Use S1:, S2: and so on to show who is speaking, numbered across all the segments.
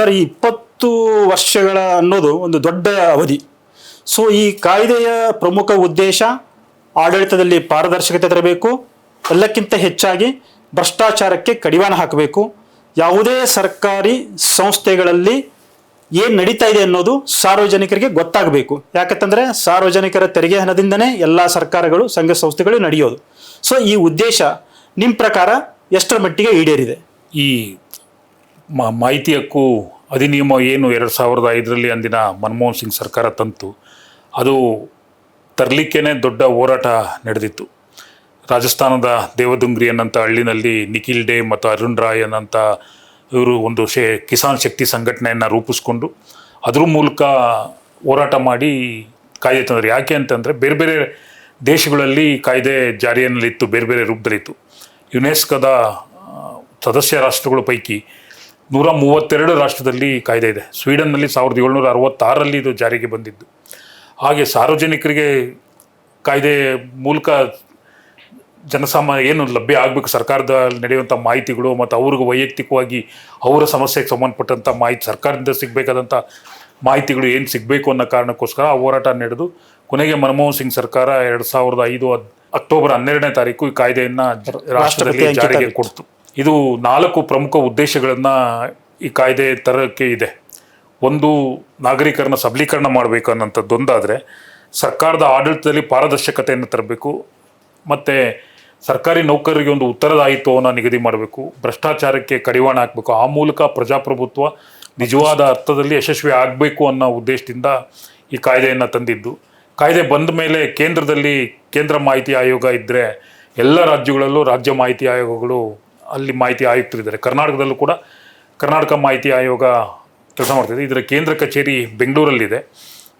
S1: Sir, ಈ 20 ವರ್ಷಗಳ ಅನ್ನೋದು ಒಂದು ದೊಡ್ಡ ಅವಧಿ. ಸೊ ಈ ಕಾಯ್ದೆಯ ಪ್ರಮುಖ ಉದ್ದೇಶ ಆಡಳಿತದಲ್ಲಿ ಪಾರದರ್ಶಕತೆ ತರಬೇಕು, ಎಲ್ಲಕ್ಕಿಂತ ಹೆಚ್ಚಾಗಿ ಭ್ರಷ್ಟಾಚಾರಕ್ಕೆ ಕಡಿವಾಣ ಹಾಕಬೇಕು. ಯಾವುದೇ ಸರ್ಕಾರಿ ಸಂಸ್ಥೆಗಳಲ್ಲಿ ಏನು ನಡೀತಾ ಇದೆ ಅನ್ನೋದು ಸಾರ್ವಜನಿಕರಿಗೆ ಗೊತ್ತಾಗಬೇಕು. ಯಾಕಂತಂದರೆ ಸಾರ್ವಜನಿಕರ ತೆರಿಗೆ ಹಣದಿಂದನೇ ಎಲ್ಲ ಸರ್ಕಾರಗಳು ಸಂಘ ಸಂಸ್ಥೆಗಳು ನಡೆಯೋದು. ಸೊ ಈ ಉದ್ದೇಶ ನಿಮ್ಮ ಪ್ರಕಾರ ಎಷ್ಟರ ಮಟ್ಟಿಗೆ ಈಡೇರಿದೆ?
S2: ಈ ಮಾಹಿತಿ ಹಕ್ಕು ಅಧಿನಿಯಮ ಏನು 2005ರಲ್ಲಿ ಅಂದಿನ ಮನಮೋಹನ್ ಸಿಂಗ್ ಸರ್ಕಾರ ತಂತು, ಅದು ತರಲಿಕ್ಕೇ ದೊಡ್ಡ ಹೋರಾಟ ನಡೆದಿತ್ತು. ರಾಜಸ್ಥಾನದ ದೇವದುಂಗ್ರಿ ಅನ್ನಂಥ ಹಳ್ಳಿನಲ್ಲಿ ನಿಖಿಲ್ ಡೇ ಮತ್ತು ಅರುಣ್ ರಾಯ್ ಅನ್ನಂಥ ಇವರು ಒಂದು ಕಿಸಾನ್ ಶಕ್ತಿ ಸಂಘಟನೆಯನ್ನು ರೂಪಿಸ್ಕೊಂಡು ಅದ್ರ ಮೂಲಕ ಹೋರಾಟ ಮಾಡಿ ಕಾಯ್ದೆ ತಂದರು. ಯಾಕೆ ಅಂತಂದರೆ ಬೇರೆ ಬೇರೆ ದೇಶಗಳಲ್ಲಿ ಕಾಯ್ದೆ ಜಾರಿಯಲ್ಲಿತ್ತು, ಬೇರೆ ಬೇರೆ ರೂಪದಲ್ಲಿತ್ತು. ಯುನೆಸ್ಕೋದ ಸದಸ್ಯ ರಾಷ್ಟ್ರಗಳ ಪೈಕಿ 132 ರಾಷ್ಟ್ರದಲ್ಲಿ ಕಾಯ್ದೆ ಇದೆ. ಸ್ವೀಡನ್ನಲ್ಲಿ 1766ರಲ್ಲಿ ಇದು ಜಾರಿಗೆ ಬಂದಿದ್ದು. ಹಾಗೆ ಸಾರ್ವಜನಿಕರಿಗೆ ಕಾಯ್ದೆ ಮೂಲಕ ಜನಸಾಮಾನ್ಯ ಏನು ಲಭ್ಯ ಆಗಬೇಕು, ಸರ್ಕಾರದ ನಡೆಯುವಂಥ ಮಾಹಿತಿಗಳು ಮತ್ತು ಅವ್ರಿಗೆ ವೈಯಕ್ತಿಕವಾಗಿ ಅವರ ಸಮಸ್ಯೆಗೆ ಸಂಬಂಧಪಟ್ಟಂಥ ಮಾಹಿತಿ, ಸರ್ಕಾರದಿಂದ ಸಿಗಬೇಕಾದಂಥ ಮಾಹಿತಿಗಳು ಏನು ಸಿಗಬೇಕು ಅನ್ನೋ ಕಾರಣಕ್ಕೋಸ್ಕರ ಆ ಹೋರಾಟ ನಡೆದು ಕೊನೆಗೆ ಮನಮೋಹನ್ ಸಿಂಗ್ ಸರ್ಕಾರ 2005 ಅಕ್ಟೋಬರ್ 12ನೇ ತಾರೀಕು ಈ ಕಾಯ್ದೆಯನ್ನು ರಾಷ್ಟ್ರದಲ್ಲಿ ಜಾರಿಗೆ ಕೊಡ್ತು. ಇದು 4 ಪ್ರಮುಖ ಉದ್ದೇಶಗಳನ್ನು ಈ ಕಾಯ್ದೆ ತರಕ್ಕೆ ಇದೆ. ಒಂದು, ನಾಗರಿಕರನ್ನ ಸಬಲೀಕರಣ ಮಾಡಬೇಕು ಅನ್ನೋಂಥದ್ದೊಂದಾದರೆ, ಸರ್ಕಾರದ ಆಡಳಿತದಲ್ಲಿ ಪಾರದರ್ಶಕತೆಯನ್ನು ತರಬೇಕು, ಮತ್ತು ಸರ್ಕಾರಿ ನೌಕರರಿಗೆ ಒಂದು ಉತ್ತರದಾಯಿತ್ವವನ್ನು ನಿಗದಿ ಮಾಡಬೇಕು, ಭ್ರಷ್ಟಾಚಾರಕ್ಕೆ ಕಡಿವಾಣ ಹಾಕಬೇಕು. ಆ ಮೂಲಕ ಪ್ರಜಾಪ್ರಭುತ್ವ ನಿಜವಾದ ಅರ್ಥದಲ್ಲಿ ಯಶಸ್ವಿ ಆಗಬೇಕು ಅನ್ನೋ ಉದ್ದೇಶದಿಂದ ಈ ಕಾಯ್ದೆಯನ್ನು ತಂದಿದ್ದು. ಕಾಯ್ದೆ ಬಂದ ಮೇಲೆ ಕೇಂದ್ರದಲ್ಲಿ ಕೇಂದ್ರ ಮಾಹಿತಿ ಆಯೋಗ ಇದ್ದರೆ ಎಲ್ಲ ರಾಜ್ಯಗಳಲ್ಲೂ ರಾಜ್ಯ ಮಾಹಿತಿ ಆಯೋಗಗಳು ಅಲ್ಲಿ ಮಾಹಿತಿ ಆಯುಕ್ತರಿದ್ದಾರೆ. ಕರ್ನಾಟಕದಲ್ಲೂ ಕೂಡ ಕರ್ನಾಟಕ ಮಾಹಿತಿ ಆಯೋಗ ಕೆಲಸ ಮಾಡ್ತಿದೆ. ಇದರ ಕೇಂದ್ರ ಕಚೇರಿ ಬೆಂಗಳೂರಲ್ಲಿದೆ.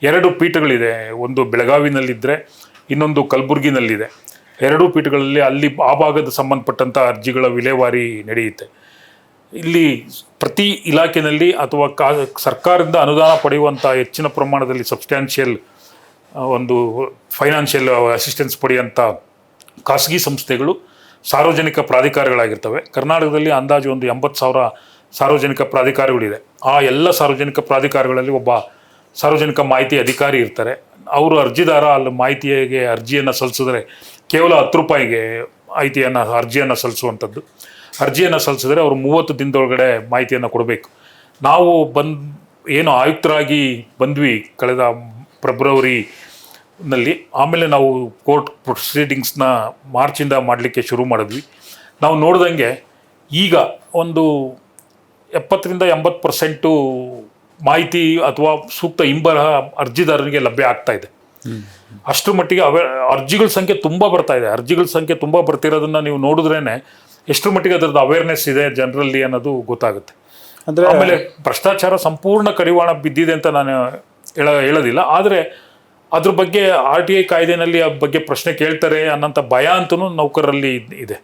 S2: 2 ಪೀಠಗಳಿದೆ, ಒಂದು ಬೆಳಗಾವಿನಲ್ಲಿದ್ದರೆ ಇನ್ನೊಂದು ಕಲಬುರಗಿನಲ್ಲಿದೆ. 2 ಪೀಠಗಳಲ್ಲಿ ಅಲ್ಲಿ ಆ ಭಾಗದ ಸಂಬಂಧಪಟ್ಟಂಥ ಅರ್ಜಿಗಳ ವಿಲೇವಾರಿ ನಡೆಯುತ್ತೆ. ಇಲ್ಲಿ ಪ್ರತಿ ಇಲಾಖೆಯಲ್ಲಿ ಅಥವಾ ಸರ್ಕಾರದಿಂದ ಅನುದಾನ ಪಡೆಯುವಂಥ ಹೆಚ್ಚಿನ ಪ್ರಮಾಣದಲ್ಲಿ ಸಬ್ಸ್ಟ್ಯಾನ್ಷಿಯಲ್ ಒಂದು ಫೈನಾನ್ಷಿಯಲ್ ಅಸಿಸ್ಟೆನ್ಸ್ ಪಡೆಯುವಂಥ ಖಾಸಗಿ ಸಂಸ್ಥೆಗಳು ಸಾರ್ವಜನಿಕ ಪ್ರಾಧಿಕಾರಗಳಾಗಿರ್ತವೆ. ಕರ್ನಾಟಕದಲ್ಲಿ ಅಂದಾಜು ಒಂದು 80,000 ಸಾರ್ವಜನಿಕ ಪ್ರಾಧಿಕಾರಗಳಿದೆ. ಆ ಎಲ್ಲ ಸಾರ್ವಜನಿಕ ಪ್ರಾಧಿಕಾರಗಳಲ್ಲಿ ಒಬ್ಬ ಸಾರ್ವಜನಿಕ ಮಾಹಿತಿ ಅಧಿಕಾರಿ ಇರ್ತಾರೆ. ಅವರು ಅರ್ಜಿದಾರ ಅಲ್ಲಿ ಮಾಹಿತಿಗೆ ಅರ್ಜಿಯನ್ನು ಸಲ್ಲಿಸಿದ್ರೆ ಕೇವಲ 10 ರೂಪಾಯಿಗೆ ಅರ್ಜಿಯನ್ನು ಸಲ್ಲಿಸುವಂಥದ್ದು. ಅರ್ಜಿಯನ್ನು ಸಲ್ಲಿಸಿದ್ರೆ ಅವರು 30 ದಿನದೊಳಗಡೆ ಮಾಹಿತಿಯನ್ನು ಕೊಡಬೇಕು. ನಾವು ಏನು ಆಯುಕ್ತರಾಗಿ ಬಂದ್ವಿ ಕಳೆದ ಫೆಬ್ರವರಿನಲ್ಲಿ. ಆಮೇಲೆ ನಾವು ಕೋರ್ಟ್ ಪ್ರೊಸೀಡಿಂಗ್ಸ್ನ ಮಾರ್ಚಿಂದ ಮಾಡಲಿಕ್ಕೆ ಶುರು ಮಾಡಿದ್ವಿ. ನಾವು ನೋಡ್ದಂಗೆ ಈಗ ಒಂದು 70-80% ಮಾಹಿತಿ ಅಥವಾ ಸೂಕ್ತ ಹಿಂಬರಹ ಅರ್ಜಿದಾರರಿಗೆ ಲಭ್ಯ ಆಗ್ತಾ ಇದೆ. ಅಷ್ಟರ ಮಟ್ಟಿಗೆ ಅರ್ಜಿಗಳ ಸಂಖ್ಯೆ ತುಂಬ ಬರ್ತಾ ಇದೆ. ಅರ್ಜಿಗಳ ಸಂಖ್ಯೆ ತುಂಬ ಬರ್ತಿರೋದನ್ನ ನೀವು ನೋಡಿದ್ರೇ ಎಷ್ಟರ ಮಟ್ಟಿಗೆ ಅದರದ್ದು ಅವೇರ್ನೆಸ್ ಇದೆ ಜನರಲ್ಲಿ ಅನ್ನೋದು ಗೊತ್ತಾಗುತ್ತೆ. ಅಂದರೆ ಆಮೇಲೆ ಭ್ರಷ್ಟಾಚಾರ ಸಂಪೂರ್ಣ ಕಡಿವಾಣ ಬಿದ್ದಿದೆ ಅಂತ ನಾನು ಹೇಳೋದಿಲ್ಲ, ಆದರೆ ಅದ್ರ ಬಗ್ಗೆ RTI ಕಾಯ್ದೆನಲ್ಲಿ ಆ ಬಗ್ಗೆ ಪ್ರಶ್ನೆ ಕೇಳ್ತಾರೆ ಅನ್ನೋಂಥ ಭಯ ಅಂತೂ ನೌಕರರಲ್ಲಿ ಇದೆ.